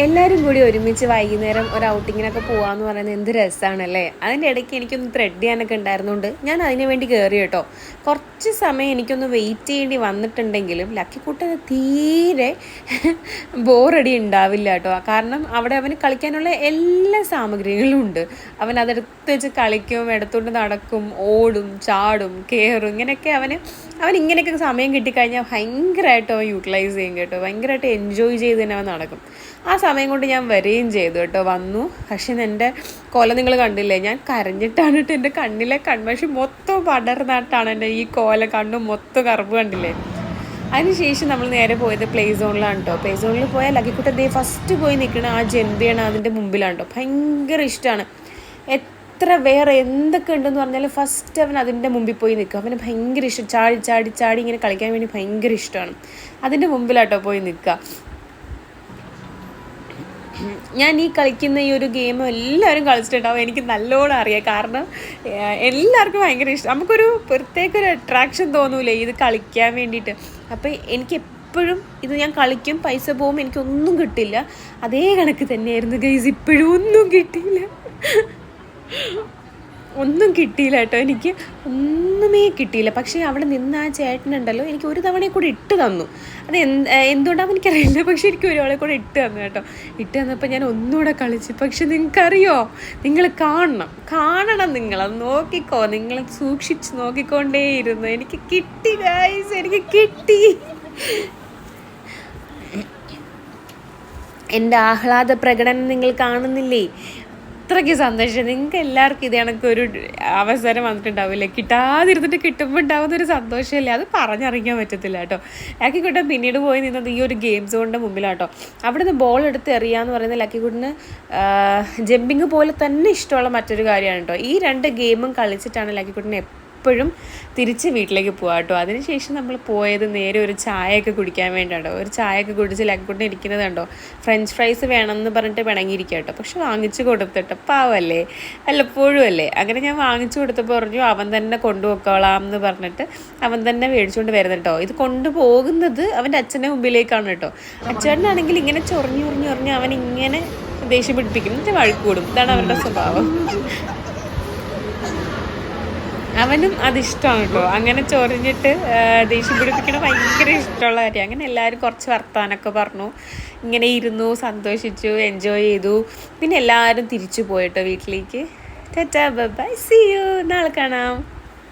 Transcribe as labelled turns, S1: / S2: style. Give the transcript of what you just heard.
S1: എല്ലാവരും കൂടി ഒരുമിച്ച് വൈകുന്നേരം ഒരു ഔട്ടിങ്ങിനൊക്കെ പോകാമെന്ന് പറയുന്നത് എന്ത് രസമാണല്ലേ. അതിൻ്റെ ഇടയ്ക്ക് എനിക്കൊന്ന് ത്രെഡ് ചെയ്യാനൊക്കെ ഉണ്ടായിരുന്നുകൊണ്ട് ഞാൻ അതിന് വേണ്ടി കയറി കേട്ടോ. കുറച്ച് സമയം എനിക്കൊന്ന് വെയിറ്റ് ചെയ്യേണ്ടി വന്നിട്ടുണ്ടെങ്കിലും ലക്കിക്കുട്ടന് തീരെ ബോറടി ഉണ്ടാവില്ല കേട്ടോ. കാരണം അവിടെ അവന് കളിക്കാനുള്ള എല്ലാ സാമഗ്രികളും ഉണ്ട്. അവൻ അതെടുത്ത് വെച്ച് കളിക്കും, എടുത്തുകൊണ്ട് നടക്കും, ഓടും, ചാടും, കയറും. ഇങ്ങനെയൊക്കെ അവൻ ഇങ്ങനെയൊക്കെ സമയം കിട്ടിക്കഴിഞ്ഞാൽ ഭയങ്കരമായിട്ട് അവൻ യൂട്ടിലൈസ് ചെയ്യും കേട്ടോ. ഭയങ്കരമായിട്ട് എൻജോയ് ചെയ്ത് തന്നെ അവൻ നടക്കും. ആ സമയം കൊണ്ട് ഞാൻ വരികയും ചെയ്തു കേട്ടോ. വന്നു, പക്ഷേ എൻ്റെ കൊല നിങ്ങൾ കണ്ടില്ലേ, ഞാൻ കരഞ്ഞിട്ടാണ് കേട്ടോ. എൻ്റെ കണ്ണിലെ കൺമഷി മൊത്തം പടർന്നിട്ടാണ് എൻ്റെ ഈ കോല കണ്ണും മൊത്തം കറുപ്പ് കണ്ടില്ലേ. അതിനുശേഷം നമ്മൾ നേരെ പോയത് പ്ലേ സോണിലാണ് കേട്ടോ. പ്ലേ സോണിൽ പോയാൽ ലക്കിക്കുട്ടൻ ദേ ഫസ്റ്റ് പോയി നിൽക്കണ ആ ജെമ്പിയാണ് അതിൻ്റെ മുമ്പിലാണ് കേട്ടോ. ഭയങ്കര ഇഷ്ടമാണ്. എത്ര വേറെ എന്തൊക്കെ ഉണ്ടെന്ന് പറഞ്ഞാൽ ഫസ്റ്റ് അവൻ അതിൻ്റെ മുമ്പിൽ പോയി നിൽക്കും. അവന് ഭയങ്കര ഇഷ്ടം, ചാടി ചാടി ചാടി ഇങ്ങനെ കളിക്കാൻ വേണ്ടി ഭയങ്കര ഇഷ്ടമാണ്. അതിൻ്റെ മുമ്പിലാട്ടോ പോയി നിൽക്കുക. ഞാൻ ഈ കളിക്കുന്ന ഈ ഒരു ഗെയിം എല്ലാവരും കളിച്ചിട്ടുണ്ടാവും, എനിക്ക് നല്ലോണം അറിയാം. കാരണം എല്ലാവർക്കും ഭയങ്കര ഇഷ്ടം. നമുക്കൊരു പ്രത്യേക ഒരു അട്രാക്ഷൻ തോന്നൂലേ ഇത് കളിക്കാൻ വേണ്ടിയിട്ട്. അപ്പോൾ എനിക്ക് എപ്പോഴും ഇത് ഞാൻ കളിക്കും, പൈസ പോകും, എനിക്കൊന്നും കിട്ടില്ല. അതേ കണക്ക് തന്നെയായിരുന്നു ഗൈസ്, ഇപ്പോഴും ഒന്നും കിട്ടിയില്ല. ഒന്നും കിട്ടിയില്ല കേട്ടോ, എനിക്ക് ഒന്നുമേ കിട്ടിയില്ല. പക്ഷേ അവിടെ നിന്ന് ആ ചേട്ടനുണ്ടല്ലോ എനിക്ക് ഒരു തവണയെ കൂടി ഇട്ട് തന്നു. അത് എന്തുകൊണ്ടാണെന്ന് എനിക്കറിയില്ല, പക്ഷേ എനിക്ക് ഒരാളെ കൂടെ ഇട്ട് തന്നു കേട്ടോ. ഇട്ട് തന്നപ്പോൾ ഞാൻ ഒന്നുകൂടെ കളിച്ചു. പക്ഷെ നിങ്ങൾക്കറിയോ, നിങ്ങൾ കാണണം, നിങ്ങളത് നോക്കിക്കോ, നിങ്ങൾ സൂക്ഷിച്ച് നോക്കിക്കൊണ്ടേയിരുന്നു. എനിക്ക് കിട്ടി ഗൈസ്, എനിക്ക് കിട്ടി. എൻ്റെ ആഹ്ലാദ പ്രകടനം നിങ്ങൾ കാണുന്നില്ലേ? അത്രയ്ക്ക് സന്തോഷം. നിങ്ങൾക്ക് എല്ലാവർക്കും ഇത് കണക്കൊരു അവസരം വന്നിട്ടുണ്ടാവില്ലേ? കിട്ടാതിരുന്നിട്ട് കിട്ടുമ്പോൾ ഉണ്ടാകുന്നൊരു സന്തോഷമല്ലേ, അത് പറഞ്ഞറിയിക്കാൻ പറ്റത്തില്ല കേട്ടോ. ലക്കിക്കുട്ടൻ പിന്നീട് പോയി നിന്നത് ഈ ഒരു ഗെയിം സോണിൻ്റെ മുമ്പിലാട്ടോ. അവിടെ നിന്ന് ബോൾ എടുത്ത് എറിയാന്ന് പറയുന്നത് ലക്കിക്കുട്ടന് ജമ്പിങ് പോലെ തന്നെ ഇഷ്ടമുള്ള മറ്റൊരു കാര്യമാണ് കേട്ടോ. ഈ രണ്ട് ഗെയിമും കളിച്ചിട്ടാണ് ലക്കിക്കുട്ടൻ എപ്പോഴും തിരിച്ച് വീട്ടിലേക്ക് പോകാം കേട്ടോ. അതിനുശേഷം നമ്മൾ പോയത് നേരെ ഒരു ചായയൊക്കെ കുടിക്കാൻ വേണ്ടിയാണോ. ഒരു ചായയൊക്കെ കുടിച്ച് ലക്കിക്കുട്ടൻ ഇരിക്കുന്നത് കണ്ടോ. ഫ്രഞ്ച് ഫ്രൈസ് വേണമെന്ന് പറഞ്ഞിട്ട് പിണങ്ങിയിരിക്കുക കേട്ടോ. പക്ഷെ വാങ്ങിച്ചു കൊടുത്തിട്ട് പാവല്ലേ, വല്ലപ്പോഴും അല്ലേ. അങ്ങനെ ഞാൻ വാങ്ങിച്ചു കൊടുത്തപ്പോൾ പറഞ്ഞു അവൻ തന്നെ കൊണ്ടുപോയിക്കോളാം എന്ന് പറഞ്ഞിട്ട് അവൻ തന്നെ മേടിച്ചുകൊണ്ട് വരുന്നത് കേട്ടോ. ഇത് കൊണ്ടുപോകുന്നത് അവൻ്റെ അച്ഛൻ്റെ മുമ്പിലേക്കാണ് കേട്ടോ. അച്ഛനാണെങ്കിൽ ഇങ്ങനെ ചൊറിഞ്ഞ് അവൻ ഇങ്ങനെ ദേഷ്യം പിടിപ്പിക്കും, എന്നിട്ട് വഴക്ക് കൂടും. ഇതാണ് അവരുടെ സ്വഭാവം. അവനും അതിഷ്ടമാണ് കേട്ടോ. അങ്ങനെ ചൊറിഞ്ഞിട്ട് ദേഷ്യം പിടിപ്പിക്കണ ഭയങ്കര ഇഷ്ടമുള്ള കാര്യം. അങ്ങനെ എല്ലാവരും കുറച്ച് വർത്താനൊക്കെ പറഞ്ഞു, ഇങ്ങനെ ഇരുന്നു, സന്തോഷിച്ചു, എൻജോയ് ചെയ്തു. പിന്നെ എല്ലാവരും തിരിച്ചു പോയിട്ടോ വീട്ടിലേക്ക്. ടാറ്റാ ബൈ, സീ യു, നാളെ കാണാം.